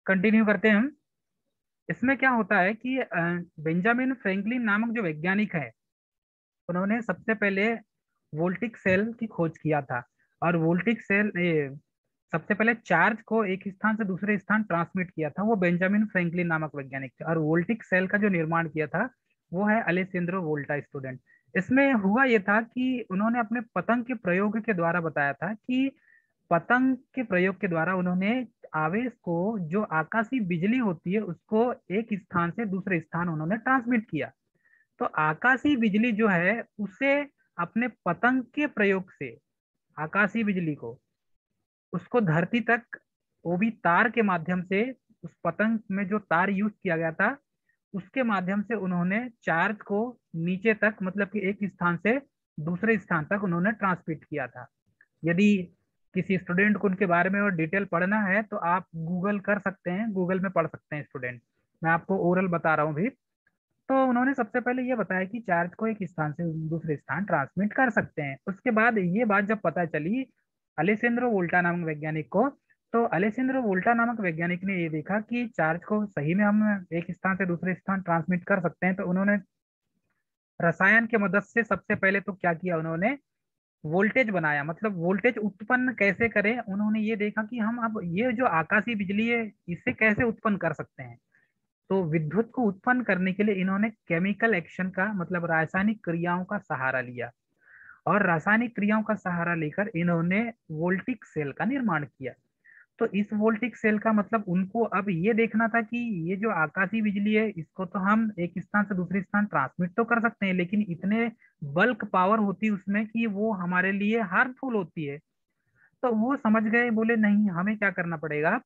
Continue करते हैं हम। इसमें क्या होता है कि बेंजामिन फ्रैंकलिन नामक जो वैज्ञानिक है, उन्होंने सबसे पहले वोल्टिक सेल की खोज किया था। और वोल्टिक सेल सबसे पहले चार्ज को एक स्थान से दूसरे स्थान ट्रांसमिट किया था, वो बेंजामिन फ्रैंकलिन नामक वैज्ञानिक थे। और वोल्टिक सेल का जो निर्माण किया था वो है अलेसेंद्रो वोल्टा स्टूडेंट। इसमें हुआ ये था कि उन्होंने अपने पतंग के प्रयोग के द्वारा बताया था कि पतंग के प्रयोग के द्वारा उन्होंने आवेश को, जो आकाशीय बिजली होती है, उसको एक स्थान से दूसरे स्थान उन्होंने ट्रांसमिट किया। तो आकाशीय बिजली जो है उसे अपने पतंग के प्रयोग से, आकाशीय बिजली को, उसको धरती तक, वो भी तार के माध्यम से, उस पतंग में जो तार यूज किया गया था उसके माध्यम से उन्होंने चार्ज को नीचे तक, मतलब कि एक स्थान से दूसरे स्थान तक उन्होंने ट्रांसमिट किया था। यदि किसी स्टूडेंट को उनके बारे में और डिटेल पढ़ना है तो आप गूगल कर सकते हैं, गूगल में पढ़ सकते हैं स्टूडेंट। मैं आपको ओरल बता रहा हूँ भी। तो उन्होंने सबसे पहले ये बताया कि चार्ज को एक स्थान से दूसरे स्थान ट्रांसमिट कर सकते हैं। उसके बाद ये बात जब पता चली अलेसेंद्रो वोल्टा नामक वैज्ञानिक को, तो अलेसेंद्रो वोल्टा नामक वैज्ञानिक ने ये देखा कि चार्ज को सही में हम एक स्थान से दूसरे स्थान ट्रांसमिट कर सकते हैं। तो उन्होंने रसायन के मदद से सबसे पहले तो क्या किया, उन्होंने वोल्टेज बनाया। मतलब वोल्टेज उत्पन्न कैसे करें, उन्होंने ये देखा कि हम अब ये जो आकाशीय बिजली है इसे कैसे उत्पन्न कर सकते हैं। तो विद्युत को उत्पन्न करने के लिए इन्होंने केमिकल एक्शन का, मतलब रासायनिक क्रियाओं का सहारा लिया। और रासायनिक क्रियाओं का सहारा लेकर इन्होंने वोल्टिक सेल का निर्माण किया। तो इस वोल्टिक सेल का मतलब उनको अब ये देखना था कि ये जो आकाशीय बिजली है इसको तो हम एक स्थान से दूसरे स्थान ट्रांसमिट तो कर सकते हैं, लेकिन इतने बल्क पावर होती है उसमें कि वो हमारे लिए हार्मफुल होती है। तो वो समझ गए, बोले नहीं, हमें क्या करना पड़ेगा,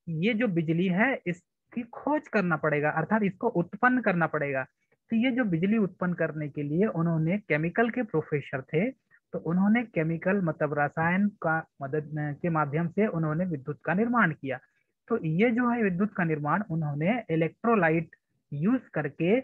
ये जो बिजली है इसकी खोज करना पड़ेगा, अर्थात इसको उत्पन्न करना पड़ेगा। तो ये जो बिजली उत्पन्न करने के लिए उन्होंने, केमिकल के प्रोफेसर थे, तो उन्होंने केमिकल मतलब रसायन का मदद के माध्यम से उन्होंने विद्युत का निर्माण किया। तो ये जो है विद्युत का निर्माण उन्होंने इलेक्ट्रोलाइट यूज करके,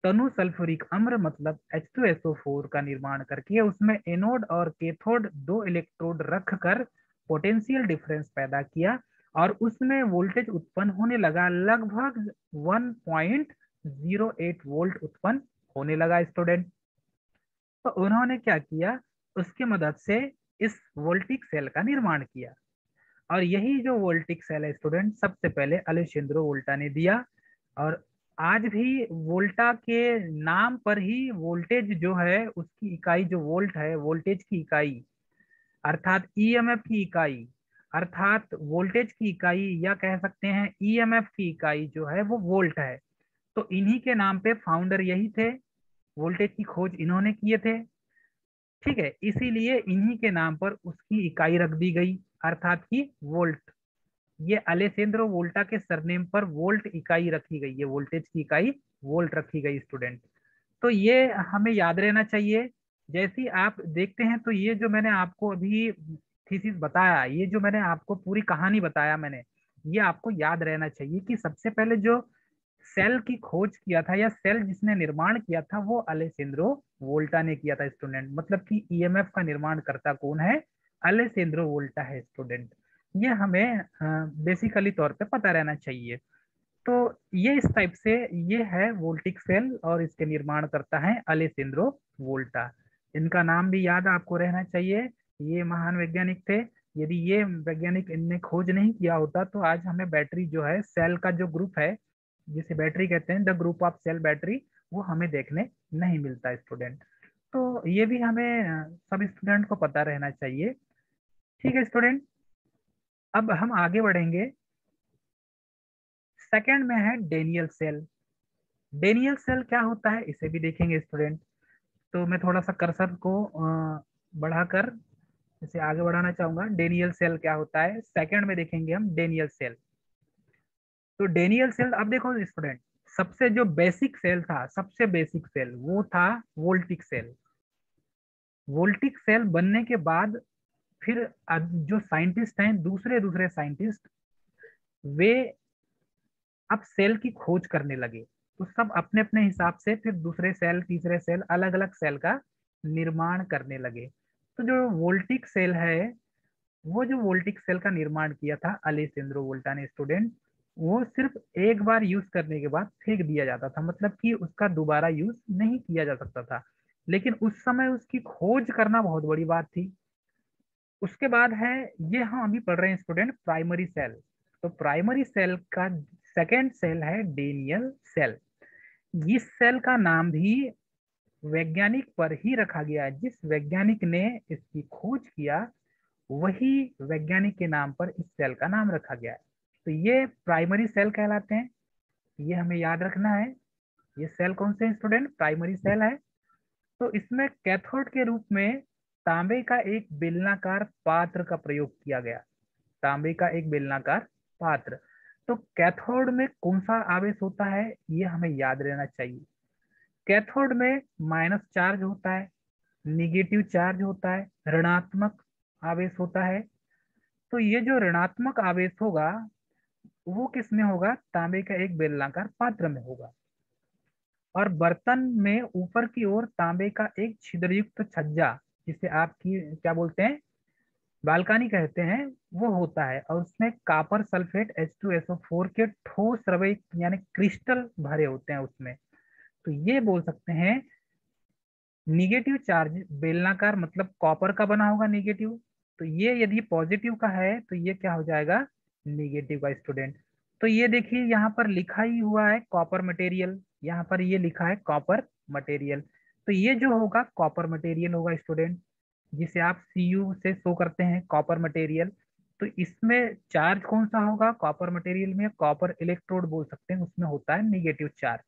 तनु सल्फ्यूरिक अम्ल मतलब H2SO4 का निर्माण करके, उसमें एनोड और कैथोड दो इलेक्ट्रोड रख कर पोटेंशियल डिफरेंस पैदा किया। और उसमें वोल्टेज उत्पन्न होने लगा, लगभग 1.08 वोल्ट उत्पन्न होने लगा स्टूडेंट। तो उन्होंने क्या किया, उसकी मदद से इस वोल्टिक सेल का निर्माण किया। और यही जो वोल्टिक सेल है स्टूडेंट, सबसे पहले अलेसेंद्रो वोल्टा ने दिया। और आज भी वोल्टा के नाम पर ही वोल्टेज जो है उसकी इकाई, जो वोल्ट है, वोल्टेज की इकाई अर्थात ईएमएफ की इकाई, अर्थात वोल्टेज की इकाई, या कह सकते हैं ईएमएफ की इकाई जो है वो वोल्ट है। तो इन्हीं के नाम पे फाउंडर यही थे, वोल्टेज की खोज इन्होंने किए थे। ठीक है, इसीलिए इन्हीं के नाम पर उसकी इकाई रख दी गई, अर्थात की वोल्ट। ये अलेसेंद्रो वोल्टा के सरनेम पर वोल्ट इकाई रखी गई है, वोल्टेज की इकाई वोल्ट रखी गई स्टूडेंट। तो ये हमें याद रहना चाहिए। जैसे ही आप देखते हैं तो ये जो मैंने आपको अभी थीसिस बताया, ये जो मैंने आपको पूरी कहानी बताया मैंने, ये आपको याद रहना चाहिए कि सबसे पहले जो सेल की खोज किया था या सेल जिसने निर्माण किया था वो अलेसेंद्रो वोल्टा ने किया था स्टूडेंट। मतलब कि ईएमएफ का निर्माण करता कौन है, अलेसेंद्रो वोल्टा है स्टूडेंट। ये हमें बेसिकली तौर पे पता रहना चाहिए। तो ये इस टाइप से ये है वोल्टिक सेल, और इसके निर्माण करता है अलेसेंद्रो वोल्टा। इनका नाम भी याद आपको रहना चाहिए, ये महान वैज्ञानिक थे। यदि ये वैज्ञानिक इनने खोज नहीं किया होता तो आज हमें बैटरी जो है, सेल का जो ग्रुप है जिसे बैटरी कहते हैं, the group of cell battery, वो हमें देखने नहीं मिलता स्टूडेंट। तो ये भी हमें सब स्टूडेंट को पता रहना चाहिए। ठीक है स्टूडेंट, अब हम आगे बढ़ेंगे। सेकंड में है डेनियल सेल। डेनियल सेल क्या होता है इसे भी देखेंगे स्टूडेंट। तो मैं थोड़ा सा कर्सर को बढ़ाकर इसे आगे बढ़ाना चाहूंगा। डेनियल सेल क्या होता है, सेकंड में देखेंगे हम डेनियल सेल। तो डेनियल सेल, अब देखो स्टूडेंट, सबसे जो बेसिक सेल था, सबसे बेसिक सेल वो था वोल्टिक सेल। वोल्टिक सेल बनने के बाद फिर जो साइंटिस्ट हैं, दूसरे दूसरे साइंटिस्ट, वे अब सेल की खोज करने लगे। तो सब अपने अपने हिसाब से फिर दूसरे सेल, तीसरे सेल, अलग अलग सेल का निर्माण करने लगे। तो जो वोल्टिक सेल है, वो जो वोल्टिक सेल का निर्माण किया था अलेसेंद्रो वोल्टा ने स्टूडेंट, वो सिर्फ एक बार यूज करने के बाद फेंक दिया जाता था, मतलब कि उसका दोबारा यूज नहीं किया जा सकता था। लेकिन उस समय उसकी खोज करना बहुत बड़ी बात थी। उसके बाद है, ये हम अभी पढ़ रहे हैं स्टूडेंट, प्राइमरी सेल। तो प्राइमरी सेल का सेकेंड सेल है डेनियल सेल। इस सेल का नाम भी वैज्ञानिक पर ही रखा गया है। जिस वैज्ञानिक ने इसकी खोज किया, वही वैज्ञानिक के नाम पर इस सेल का नाम रखा गया है। तो ये प्राइमरी सेल कहलाते हैं, ये हमें याद रखना है। ये सेल कौन से स्टूडेंट? प्राइमरी सेल है। तो इसमें कैथोड के रूप में तांबे का एक बेलनाकार पात्र का प्रयोग किया गया। तांबे का एक बेलनाकार पात्र। तो कैथोड में कौन सा आवेश होता है, ये हमें याद रहना चाहिए। कैथोड में माइनस चार्ज होता है, निगेटिव चार्ज होता है, ऋणात्मक आवेश होता है। तो ये जो ऋणात्मक आवेश होगा वो किस में होगा? तांबे का एक बेलनाकार पात्र में होगा। और बर्तन में ऊपर की ओर तांबे का एक छिद्रयुक्त छज्जा, जिसे आपकी क्या बोलते हैं, बालकानी कहते हैं, वो होता है। और उसमें कॉपर सल्फेट H2SO4 के ठोस रवै यानी क्रिस्टल भरे होते हैं उसमें। तो ये बोल सकते हैं निगेटिव चार्ज बेलनाकार, मतलब कॉपर का बना होगा निगेटिव। तो ये यदि पॉजिटिव का है तो ये क्या हो जाएगा? निगेटिव का स्टूडेंट। तो ये देखिए यहाँ पर लिखा ही हुआ है कॉपर मटेरियल, यहाँ पर ये लिखा है कॉपर मटेरियल। तो ये जो होगा कॉपर मटेरियल होगा स्टूडेंट, जिसे आप Cu से शो करते हैं, कॉपर मटेरियल। तो इसमें चार्ज कौन सा होगा? कॉपर मटेरियल में कॉपर इलेक्ट्रोड बोल सकते हैं, उसमें होता है निगेटिव चार्ज।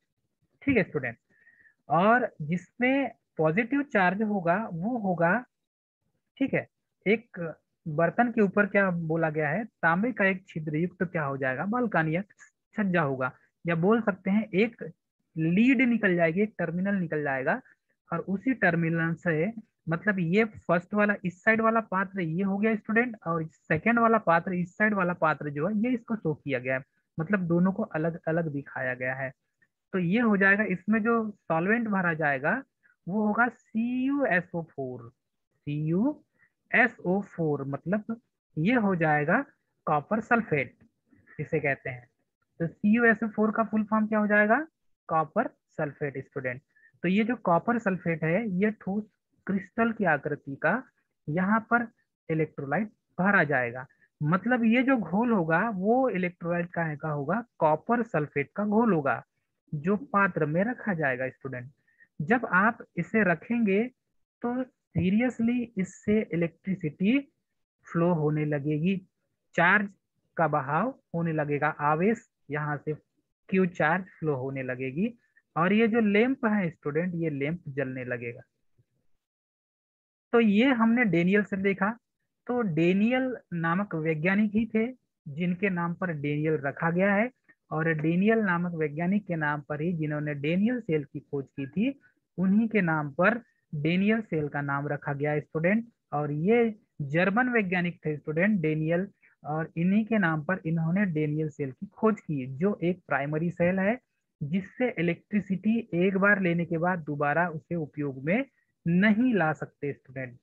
ठीक है स्टूडेंट। और जिसमें पॉजिटिव चार्ज होगा वो होगा, ठीक है, एक बर्तन के ऊपर क्या बोला गया है, तांबे का एक छिद्र युक्त क्या हो जाएगा? बालकानी या छज्जा होगा। या बोल सकते हैं एक लीड निकल जाएगी, एक टर्मिनल निकल जाएगा। और उसी टर्मिनल से, मतलब ये फर्स्ट वाला इस साइड वाला पात्र ये हो गया स्टूडेंट, और सेकेंड वाला पात्र इस साइड वाला पात्र जो है ये इसको शो किया गया है। मतलब दोनों को अलग अलग दिखाया गया है। तो ये हो जाएगा, इसमें जो सॉल्वेंट भरा जाएगा वो होगा CuSO4। CuSO4 मतलब ये हो जाएगा कॉपर सल्फेट, इसे कहते हैं। तो CuSO4 का फुल फॉर्म क्या हो जाएगा? Copper sulphate student. तो ये जो कॉपर सल्फेट है ये ठोस क्रिस्टल की आकृति का यहाँ पर इलेक्ट्रोलाइट भरा जाएगा। मतलब ये जो घोल होगा वो इलेक्ट्रोलाइट का होगा, कॉपर सल्फेट का घोल होगा, जो पात्र में रखा जाएगा स्टूडेंट। जब आप इसे रखेंगे तो सीरियसली इससे इलेक्ट्रिसिटी फ्लो होने लगेगी, चार्ज का बहाव होने लगेगा, आवेश यहाँ से क्यू चार्ज फ्लो होने लगेगी। और ये जो लैंप है स्टूडेंट, ये लैंप जलने लगेगा। तो ये हमने डेनियल से देखा। तो डेनियल नामक वैज्ञानिक ही थे जिनके नाम पर डेनियल रखा गया है। और डेनियल नामक वैज्ञानिक के नाम पर ही, जिन्होंने डेनियल सेल की खोज की थी, उन्हीं के नाम पर डेनियल सेल का नाम रखा गया है स्टूडेंट। और ये जर्मन वैज्ञानिक थे स्टूडेंट, डेनियल। और इन्हीं के नाम पर इन्होंने डेनियल सेल की खोज की, जो एक प्राइमरी सेल है जिससे इलेक्ट्रिसिटी एक बार लेने के बाद दोबारा उसे उपयोग में नहीं ला सकते स्टूडेंट।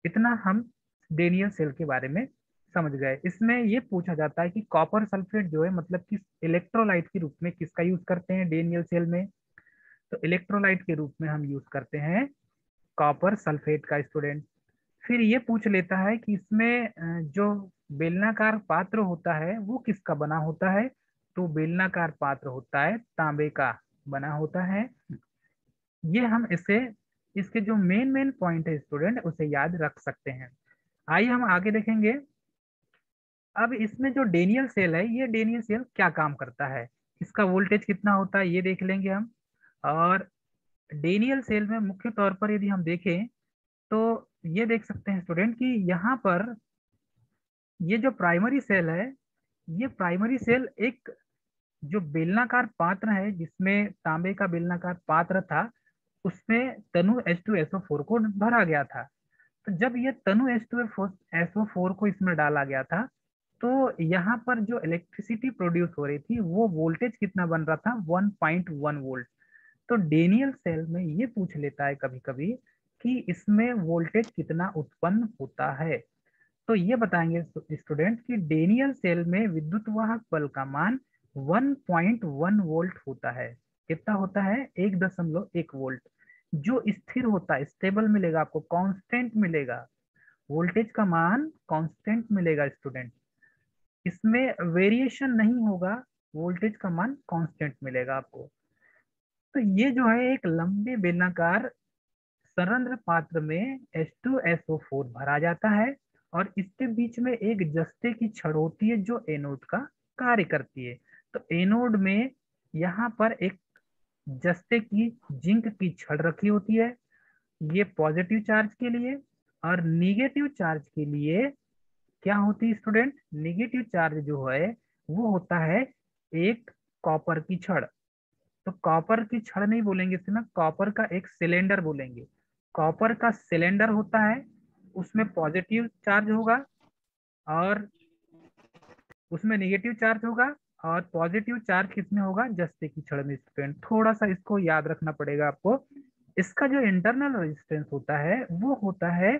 इतना हम डेनियल सेल के बारे में समझ गए। इसमें ये पूछा जाता है कि कॉपर सल्फेट जो है, मतलब किस इलेक्ट्रोलाइट के रूप में किसका यूज करते हैं डेनियल सेल में? तो इलेक्ट्रोलाइट के रूप में हम यूज करते हैं कॉपर सल्फेट का स्टूडेंट। फिर ये पूछ लेता है कि इसमें जो बेलनाकार पात्र होता है वो किसका बना होता है? तो बेलनाकार पात्र होता है तांबे का बना होता है। ये हम इसे, इसके जो मेन मेन पॉइंट है स्टूडेंट, उसे याद रख सकते हैं। आइए हम आगे देखेंगे। अब इसमें जो डेनियल सेल है, ये डेनियल सेल क्या काम करता है, इसका वोल्टेज कितना होता है ये देख लेंगे हम। और डेनियल सेल में मुख्य तौर पर यदि हम देखें तो ये देख सकते हैं स्टूडेंट कि यहाँ पर ये जो प्राइमरी सेल है, ये प्राइमरी सेल एक जो बेलनाकार पात्र है, जिसमें तांबे का बेलनाकार पात्र था, उसमें तनु H2SO4 को भरा गया था। तो जब ये तनु H2SO4 को इसमें डाला गया था, तो यहाँ पर जो इलेक्ट्रिसिटी प्रोड्यूस हो रही थी वो वोल्टेज कितना बन रहा था? 1.1 वोल्ट। तो डेनियल सेल में ये पूछ लेता है कभी कभी कि इसमें वोल्टेज कितना उत्पन्न होता है। तो ये बताएंगे स्टूडेंट कि डेनियल सेल में विद्युत वाहक बल का मान 1.1 वोल्ट होता है। कितना होता है? 1.1 वोल्ट, जो स्थिर होता है, स्टेबल मिलेगा आपको, कांस्टेंट मिलेगा। वोल्टेज का मान कांस्टेंट मिलेगा स्टूडेंट, इसमें वेरिएशन नहीं होगा, वोल्टेज का मान कांस्टेंट मिलेगा आपको। तो ये जो है एक लंबे बेलनाकार सरंध्र पात्र में H2SO4 भरा जाता है और इसके बीच में एक जस्ते की छड़ होती है जो एनोड का कार्य करती है। तो एनोड में यहाँ पर एक जस्ते की जिंक की छड़ रखी होती है, ये पॉजिटिव चार्ज के लिए। और निगेटिव चार्ज के लिए क्या होती है स्टूडेंट? निगेटिव चार्ज जो है वो होता है एक कॉपर की छड़। तो कॉपर की छड़ नहीं बोलेंगे इसे ना, कॉपर का एक सिलेंडर बोलेंगे। कॉपर का सिलेंडर होता है, उसमें पॉजिटिव चार्ज होगा और उसमें नेगेटिव चार्ज होगा, और पॉजिटिव चार्ज किसमें होगा? जस्ते की छड़ में स्टूडेंट। थोड़ा सा इसको याद रखना पड़ेगा आपको। इसका जो इंटरनल रेजिस्टेंस होता है वो होता है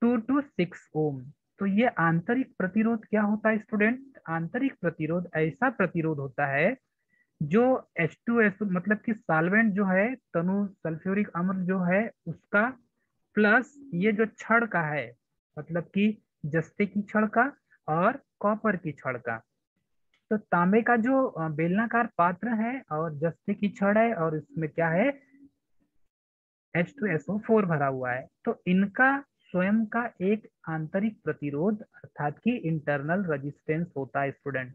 2 to 6 ओम। तो ये आंतरिक प्रतिरोध क्या होता है स्टूडेंट? आंतरिक प्रतिरोध ऐसा प्रतिरोध होता है जो H2SO मतलब कि सॉल्वेंट जो है, तनु सल्फ्यूरिक अम्ल जो है उसका, प्लस ये जो छड़ का है, मतलब कि जस्ते की छड़ का और कॉपर की छड़ का। तो तांबे का जो बेलनाकार पात्र है और जस्ते की छड़ है और इसमें क्या है? H2SO4 भरा हुआ है। तो इनका स्वयं का एक आंतरिक प्रतिरोध अर्थात कि इंटरनल रेजिस्टेंस होता है स्टूडेंट।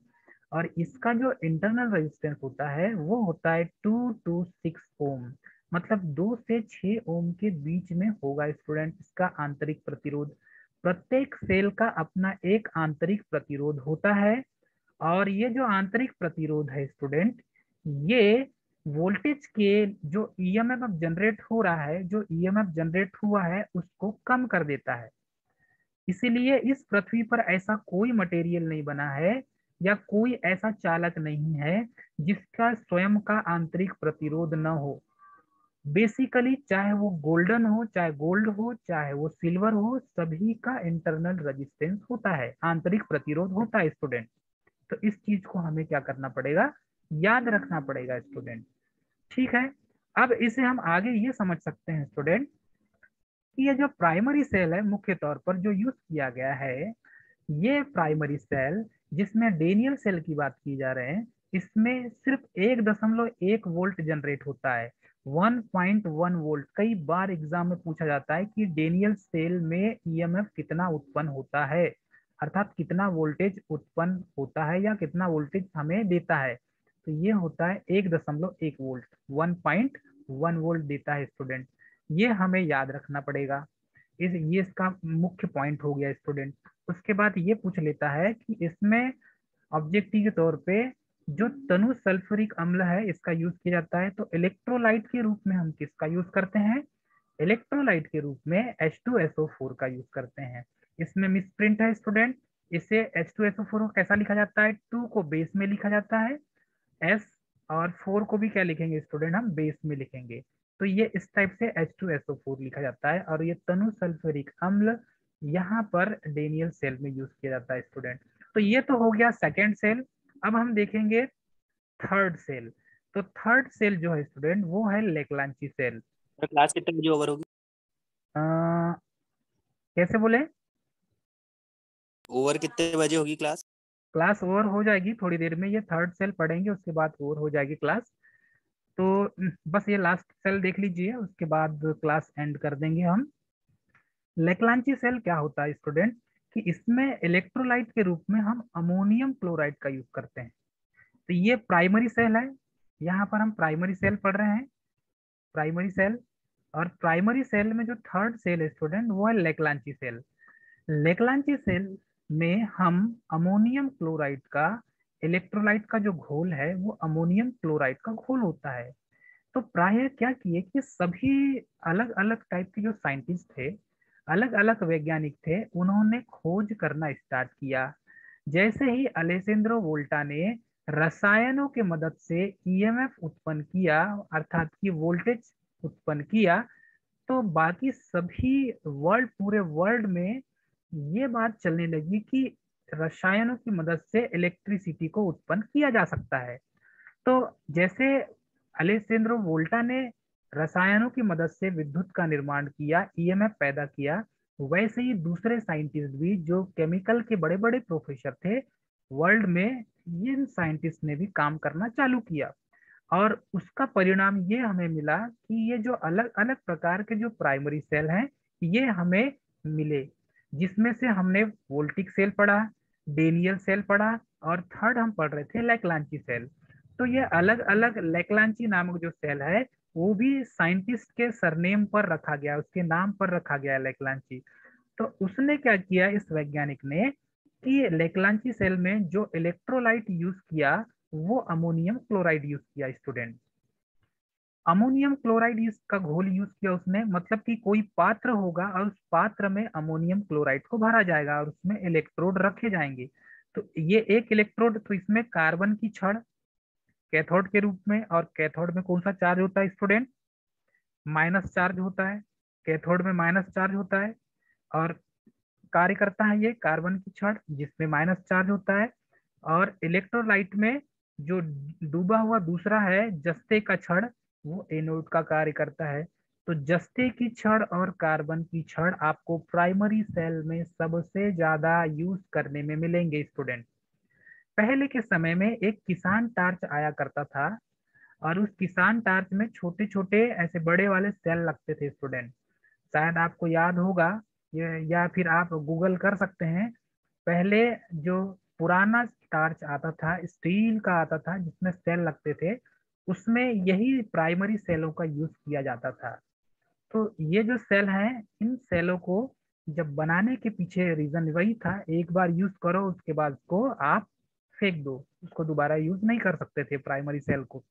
और इसका जो इंटरनल रेजिस्टेंस होता है वो होता है 2 to 6 ओम, मतलब 2 से 6 ओम के बीच में होगा स्टूडेंट इसका आंतरिक प्रतिरोध। प्रत्येक सेल का अपना एक आंतरिक प्रतिरोध होता है, और ये जो आंतरिक प्रतिरोध है स्टूडेंट, ये वोल्टेज के जो ईएमएफ जनरेट हो रहा है, जो ईएमएफ जनरेट हुआ है उसको कम कर देता है। इसीलिए इस पृथ्वी पर ऐसा कोई मटेरियल नहीं बना है या कोई ऐसा चालक नहीं है जिसका स्वयं का आंतरिक प्रतिरोध न हो। बेसिकली चाहे वो गोल्डन हो, चाहे गोल्ड हो, चाहे वो सिल्वर हो, सभी का इंटरनल रेजिस्टेंस होता है, आंतरिक प्रतिरोध होता है स्टूडेंट। तो इस चीज को हमें क्या करना पड़ेगा? याद रखना पड़ेगा स्टूडेंट। ठीक है। अब इसे हम आगे ये समझ सकते हैं स्टूडेंट कि ये जो प्राइमरी सेल है मुख्य तौर पर जो यूज किया गया है, ये प्राइमरी सेल जिसमें डेनियल सेल की बात की जा रहे हैं, इसमें सिर्फ 1.1 वोल्ट जनरेट होता है। 1.1 वोल्ट। कई बार एग्जाम में पूछा जाता है कि डेनियल सेल में ईएमएफ कितना उत्पन्न होता है, अर्थात कितना वोल्टेज उत्पन्न होता है या कितना वोल्टेज हमें देता है। तो ये होता है 1.1 वोल्ट, 1.1 वोल्ट देता है स्टूडेंट। ये हमें याद रखना पड़ेगा। ये इसका मुख्य पॉइंट हो गया स्टूडेंट। उसके बाद ये पूछ लेता है कि इसमें ऑब्जेक्टिव के तौर पे जो तनु सल्फ्यूरिक अम्ल है इसका यूज किया जाता है। तो इलेक्ट्रोलाइट के रूप में हम किसका यूज करते हैं? इलेक्ट्रोलाइट के रूप में H2SO4 का यूज करते हैं। इसमें मिसप्रिंट है स्टूडेंट। इसे H2SO4 को कैसा लिखा जाता है? 2 को बेस में लिखा जाता है, एस, और 4 को भी क्या लिखेंगे स्टूडेंट? हम बेस में लिखेंगे। तो ये इस टाइप से H2SO4 लिखा जाता है, और ये तनु सल्फ्यूरिक अम्ल यहाँ पर डेनियल सेल में यूज किया जाता है स्टूडेंट। तो ये तो हो गया सेकेंड सेल। अब हम देखेंगे थर्ड सेल। तो थर्ड सेल जो है स्टूडेंट वो है लेक्लांची सेल। क्लास कितने बजे ओवर होगी? कैसे बोले? ओवर कितने बजे होगी क्लास? क्लास ओवर हो जाएगी थोड़ी देर में, ये थर्ड सेल पढ़ेंगे उसके बाद ओवर हो जाएगी क्लास। तो बस ये लास्ट सेल देख लीजिए, उसके बाद क्लास एंड कर देंगे हम। लेक्लांची सेल क्या होता है स्टूडेंट कि इसमें इलेक्ट्रोलाइट के रूप में हम अमोनियम क्लोराइड का यूज करते हैं। तो ये प्राइमरी सेल है, यहाँ पर हम प्राइमरी सेल पढ़ रहे हैं, प्राइमरी सेल। और प्राइमरी सेल में जो थर्ड सेल है स्टूडेंट वो है लेक्लांची सेल। लेक्लांची सेल में हम अमोनियम क्लोराइड का, इलेक्ट्रोलाइट का जो घोल है वो अमोनियम क्लोराइड का घोल होता है। तो प्राय क्या किए कि सभी अलग अलग टाइप के जो साइंटिस्ट थे, अलग अलग वैज्ञानिक थे, उन्होंने खोज करना स्टार्ट किया। जैसे ही अलेसेंद्रो वोल्टा ने रसायनों के मदद से ईएमएफ उत्पन्न किया, अर्थात कि वोल्टेज उत्पन्न किया, तो बाकी सभी वर्ल्ड, पूरे वर्ल्ड में ये बात चलने लगी कि रसायनों की मदद से इलेक्ट्रिसिटी को उत्पन्न किया जा सकता है। तो जैसे अलेसेंद्रो वोल्टा ने रसायनों की मदद से विद्युत का निर्माण किया, ईएमएफ पैदा किया, वैसे ही दूसरे साइंटिस्ट भी जो केमिकल के बड़े बड़े प्रोफेसर थे वर्ल्ड में, इन साइंटिस्ट ने भी काम करना चालू किया। और उसका परिणाम ये हमें मिला कि ये जो अलग अलग प्रकार के जो प्राइमरी सेल हैं ये हमें मिले, जिसमें से हमने वोल्टिक सेल पढ़ा, डेनियल सेल पढ़ा, और थर्ड हम पढ़ रहे थे लेक्लांची सेल। तो ये अलग अलग लेक्लांची नामक जो सेल है वो भी साइंटिस्ट के सरनेम पर रखा गया, उसके नाम पर रखा गया लेक्लांची। तो उसने क्या किया इस वैज्ञानिक ने कि लेक्लांची सेल में जो इलेक्ट्रोलाइट यूज किया वो अमोनियम क्लोराइड यूज किया स्टूडेंट। अमोनियम क्लोराइड का घोल यूज किया उसने, मतलब कि कोई पात्र होगा और उस पात्र में अमोनियम क्लोराइड को भरा जाएगा और उसमें इलेक्ट्रोड रखे जाएंगे। तो ये एक इलेक्ट्रोड, तो इसमें कार्बन की छड़ कैथोड के रूप में, और कैथोड में कौन सा चार्ज होता है स्टूडेंट? माइनस चार्ज होता है। कैथोड में माइनस चार्ज होता है, और कार्य करता है ये कार्बन की छड़ जिसमें माइनस चार्ज होता है। और इलेक्ट्रोलाइट में जो डूबा हुआ दूसरा है जस्ते का छड़, वो एनोड का कार्य करता है। तो जस्ते की छड़ और कार्बन की छड़ आपको प्राइमरी सेल में सबसे ज्यादा यूज करने में मिलेंगे स्टूडेंट। पहले के समय में एक किसान टार्च आया करता था, और उस किसान टार्च में छोटे छोटे ऐसे बड़े वाले सेल लगते थे स्टूडेंट। शायद आपको याद होगा, या फिर आप गूगल कर सकते हैं। पहले जो पुराना टार्च आता था स्टील का आता था जिसमें सेल लगते थे, उसमें यही प्राइमरी सेलों का यूज किया जाता था। तो ये जो सेल हैं इन सेलों को जब बनाने के पीछे रीजन वही था, एक बार यूज करो उसके बाद उसको आप फेंक दो, उसको दोबारा यूज नहीं कर सकते थे प्राइमरी सेल को।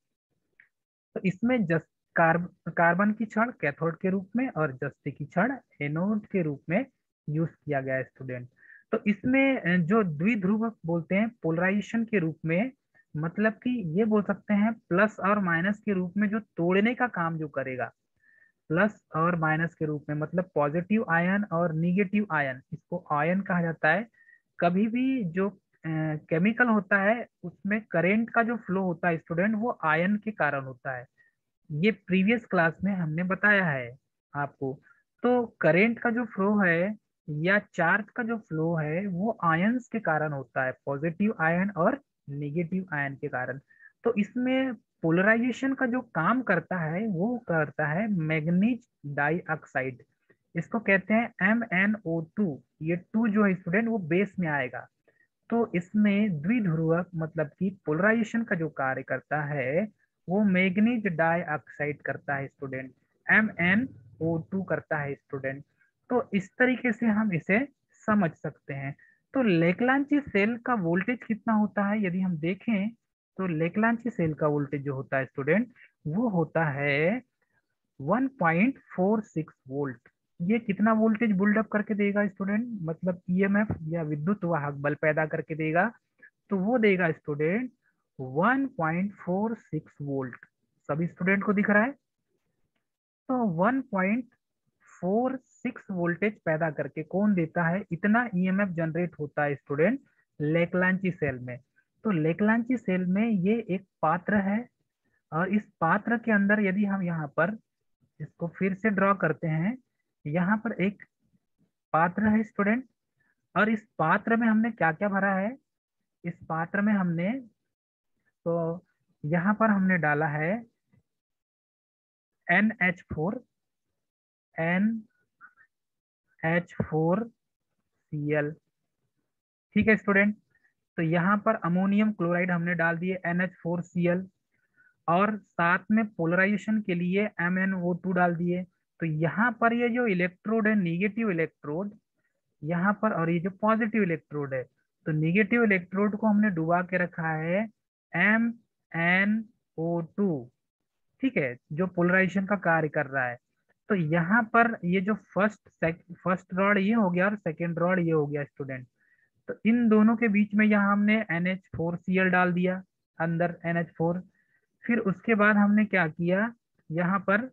तो इसमें कार्बन की छड़ कैथोड के रूप में और जस्ते की छड़ एनोड के रूप में यूज किया गया है स्टूडेंट। तो इसमें जो द्विध्रुव बोलते हैं पोलराइजेशन के रूप में, मतलब कि ये बोल सकते हैं प्लस और माइनस के रूप में जो तोड़ने का काम जो करेगा, प्लस और माइनस के रूप में, मतलब पॉजिटिव आयन और निगेटिव आयन, इसको आयन कहा जाता है। कभी भी जो केमिकल होता है उसमें करंट का जो फ्लो होता है स्टूडेंट वो आयन के कारण होता है। ये प्रीवियस क्लास में हमने बताया है आपको। तो करंट का जो फ्लो है या चार्ज का जो फ्लो है वो आयंस के कारण होता है, पॉजिटिव आयन और नेगेटिव आयन के कारण। तो इसमें पोलराइजेशन का जो काम करता है वो करता है मैग्नीज डाइऑक्साइड, इसको कहते हैं MnO2। ये टू जो है स्टूडेंट वो बेस में आएगा। तो इसमें द्विध्रुवक मतलब कि पोलराइजेशन का जो कार्य करता है वो मैग्नीज डाइऑक्साइड करता है स्टूडेंट, MnO2 करता है स्टूडेंट। तो इस तरीके से हम इसे समझ सकते हैं। तो लेक्लांची सेल का वोल्टेज कितना होता है यदि हम देखें, तो लेक्लांची सेल का वोल्टेज जो होता है स्टूडेंट वो होता है 1.46 वोल्ट। ये कितना वोल्टेज बिल्डअप करके देगा स्टूडेंट, मतलब ईएमएफ या विद्युत वाहक बल पैदा करके देगा? तो वो देगा स्टूडेंट 1.46 वोल्ट। सभी स्टूडेंट को दिख रहा है? तो 1.46 वोल्टेज पैदा करके कौन देता है, इतना ईएमएफ जनरेट होता है स्टूडेंट लेक्लांची सेल में। तो लेक्लांची सेल में ये एक पात्र है, और इस पात्र के अंदर यदि हम यहाँ पर इसको फिर से ड्रॉ करते हैं, यहाँ पर एक पात्र है स्टूडेंट, और इस पात्र में हमने क्या क्या भरा है? इस पात्र में हमने, तो यहाँ पर हमने डाला है NH4, NH4Cl। ठीक है स्टूडेंट। तो यहाँ पर अमोनियम क्लोराइड हमने डाल दिए NH4Cl, और साथ में पोलराइजेशन के लिए MnO2 डाल दिए। तो यहाँ पर ये जो इलेक्ट्रोड है निगेटिव इलेक्ट्रोड यहाँ पर, और ये जो पॉजिटिव इलेक्ट्रोड है, तो निगेटिव इलेक्ट्रोड को हमने डुबा के रखा है MnO2। ठीक है, जो पोलराइजेशन का कार्य कर रहा है। तो यहाँ पर ये जो फर्स्ट रॉड ये हो गया और सेकेंड रॉड ये हो गया स्टूडेंट। तो इन दोनों के बीच में यहाँ हमने NH4Cl डाल दिया, अंदर NH4। फिर उसके बाद हमने क्या किया, यहाँ पर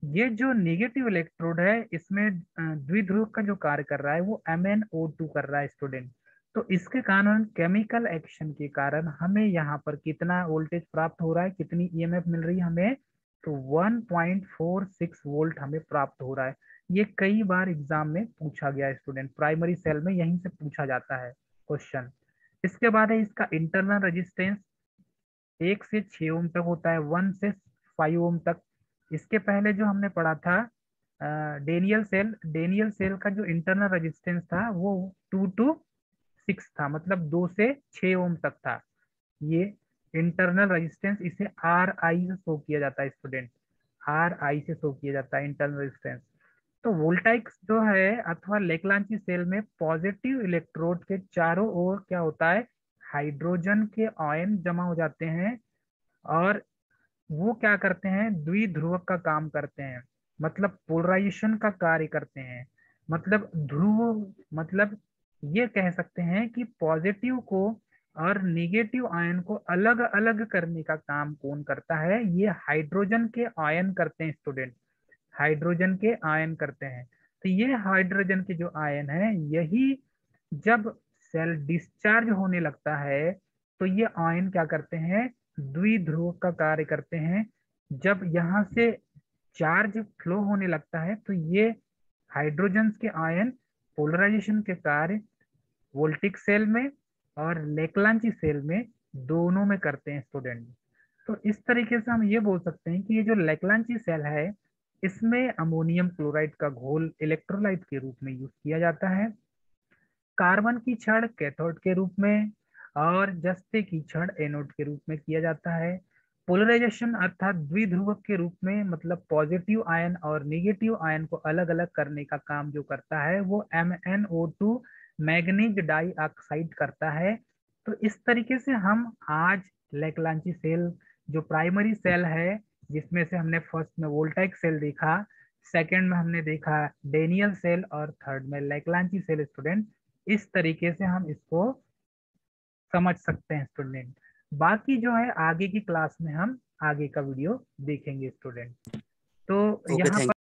ये जो नेगेटिव इलेक्ट्रोड है इसमें द्विध्रुव का जो कार्य कर रहा है वो MnO2 कर रहा है स्टूडेंट। तो इसके कारण केमिकल एक्शन के कारण हमें यहाँ पर कितना वोल्टेज प्राप्त हो रहा है, कितनी ईएमएफ मिल रही है हमें, तो 1.46 वोल्ट हमें प्राप्त हो रहा है। ये कई बार एग्जाम में पूछा गया है स्टूडेंट, प्राइमरी सेल में यहीं से पूछा जाता है क्वेश्चन। इसके बाद है इसका इंटरनल रेजिस्टेंस, 1 से 6 ओम तक होता है, 1 से 5 ओम तक। इसके पहले जो हमने पढ़ा था डेनियल सेल का जो इंटरनल रेजिस्टेंस था वो 2 to 6 था, मतलब 2 से 6 ओम तक था ये इंटरनल रेजिस्टेंस। इसे RI से शो किया जाता है स्टूडेंट, RI से शो किया जाता है इंटरनल रेजिस्टेंस। तो वोल्टाइक जो है अथवा लेक्लांची सेल में पॉजिटिव इलेक्ट्रोड के चारों ओर क्या होता है, हाइड्रोजन के आयन जमा हो जाते हैं और वो क्या करते हैं, द्विध्रुवक का काम करते हैं, मतलब पोलराइजेशन का कार्य करते हैं। मतलब ध्रुव, मतलब ये कह सकते हैं कि पॉजिटिव को और निगेटिव आयन को अलग अलग करने का काम कौन करता है, ये हाइड्रोजन के आयन करते हैं स्टूडेंट, हाइड्रोजन के आयन करते हैं। तो ये हाइड्रोजन के जो आयन है यही जब सेल डिस्चार्ज होने लगता है तो ये आयन क्या करते हैं, द्विध्रुव का कार्य करते हैं। जब यहाँ से चार्ज फ्लो होने लगता है तो ये हाइड्रोजन के आयन पोलराइजेशन के कार्य वोल्टिक सेल में और लेक्लांची सेल में दोनों में करते हैं स्टूडेंट। तो इस तरीके से हम ये बोल सकते हैं कि ये जो लेक्लांची सेल है इसमें अमोनियम क्लोराइड का घोल इलेक्ट्रोलाइट के रूप में यूज किया जाता है, कार्बन की छड़ कैथोड के रूप में और जस्ते की छड़ एनोड के रूप में किया जाता है। पोलराइजेशन अर्थात द्विध्रुवक के रूप में, मतलब पॉजिटिव आयन और नेगेटिव आयन को अलग अलग करने का काम जो करता है वो MnO2 मैग्नीज डाई ऑक्साइड करता है। तो इस तरीके से हम आज लेक्लांची सेल जो प्राइमरी सेल है, जिसमें से हमने फर्स्ट में वोल्टाइक सेल देखा, सेकंड में हमने देखा डेनियल सेल और थर्ड में लेक्लांची सेल स्टूडेंट, इस तरीके से हम इसको समझ सकते हैं स्टूडेंट। बाकी जो है आगे की क्लास में हम आगे का वीडियो देखेंगे स्टूडेंट। तो ओके, यहाँ थैंक पर